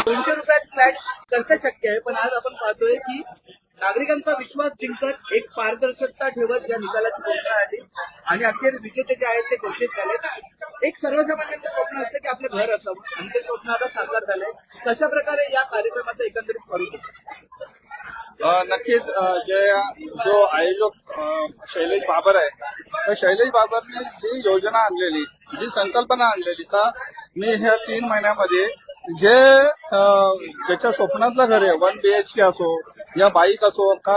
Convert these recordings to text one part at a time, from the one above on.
₹200 flat कसं शक्य आहे? पण आज आपण पाहतोय की नागरिकांचा विश्वास जिंकत एक पारदर्शकता ठेवत या निकालाची घोषणा आली आणि अखेर विजेते जे आहेत ते घोषित झाले. एक सर्वसामान्यांचं स्वप्न असतं की आपलं घर असावं आणि ते स्वप्न आता साकार झालंय. कशा प्रकारे या कार्यक्रमाचं एकंदरीत स्वरूप होतं? नक्कीच जो आयोजक शैलेश बाबर आहे, तर शैलेश बाबरने जी योजना आणलेली, जी संकल्पना आणलेली, तर मी ह्या 3 महिन्यामध्ये जे ज्याच्या स्वप्नातलं घर आहे, 1 BHK असो या बाईक असो का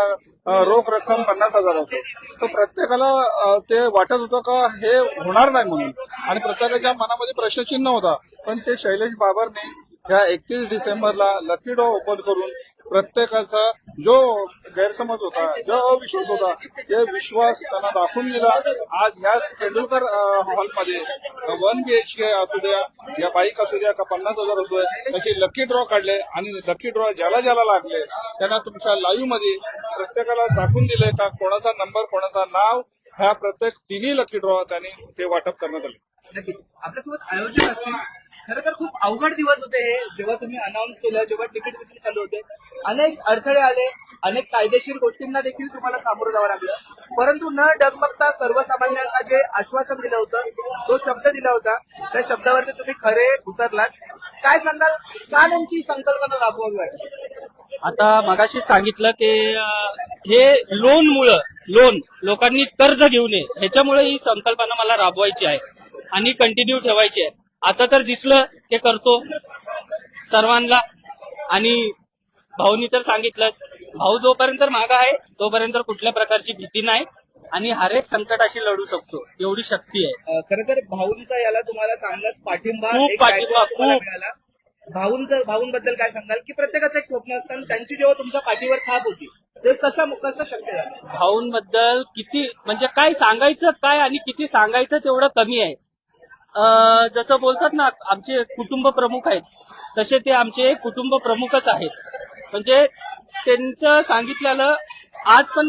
रोख रक्कम 50,000 असो, तर प्रत्येकाला ते वाटत होतं का हे होणार नाही म्हणून, आणि प्रत्येकाच्या मनामध्ये प्रश्नचिन्ह होता. पण ते शैलेश बाबरने या 31 डिसेंबरला लकी ड्रॉ ओपन करून प्रत्येकाचा जो गैरसमज होता, जो अविश्वास होता, ते विश्वास त्यांना दाखवून दिला. आज ह्या तेंडुलकर हॉलमध्ये 1 BHK असू द्या या बाईक असू द्या का 50,000 असू द्या, त्याचे लकी ड्रॉ काढले आणि लकी ड्रॉ ज्याला ज्याला लागले त्यांना तुमच्या लाईव्ह मध्ये प्रत्येकाला दाखवून दिले का कोणाचा नंबर, कोणाचा नाव, ह्या प्रत्येक 3 लकी ड्रॉ त्यांनी ते वाटप करण्यात आले. नक्कीच आपल्यासोबत आयोजक असतील. खरं तर खूप अवघड दिवस होते हे, जेव्हा तुम्ही अनाऊन्स केलं, जेव्हा तिकीट विक्री चालू होते. अनेक अडथळे आले, अनेक कायदेशीर गोष्टींना देखील तुम्हाला सामोरं जावं लागलं. परंतु न डगमगता सर्वसामान्यांना जे आश्वासन दिलं होतं, जो शब्द दिला होता, त्या शब्दावरती तुम्ही खरे उतरलात. काय सांगाल, का नेमकी संकल्पना राबवावी वाटते? आता मगाशी सांगितलं की हे लोन लोकांनी कर्ज घेऊ नये ह्याच्यामुळे ही संकल्पना मला राबवायची आहे आणि कंटिन्यू ठेवायची आहे. आता तर दिसलं ते करतो सर्वांना, आणि भाऊनी तर सांगितलं, भाऊ जोपर्यंत मागा आहे तोपर्यंत कुठल्या प्रकारची भीती नाही आणि हर एक संकटाशी लढू शकतो, एवढी शक्ती आहे. खरं तर भाऊंचा याला तुम्हाला चांगलाच पाठिंबा, खूप एक पाठिंबा, तुम्हाला खूप. मिळाला. भाऊंबद्दल काय सांगाल की प्रत्येकाचं एक स्वप्न असतं आणि त्यांची जेव्हा तुमच्या पाठीवर थाप होती ते कसं शक्य झालं? भाऊंबद्दल किती म्हणजे काय सांगायचं काय आणि किती सांगायचं तेवढं कमी आहे. जसं बोलतात ना आमचे कुटुंब प्रमुख आहेत, तसे ते आमचे कुटुंब प्रमुखच आहेत. म्हणजे त्यांचं सांगितलेलं आज पण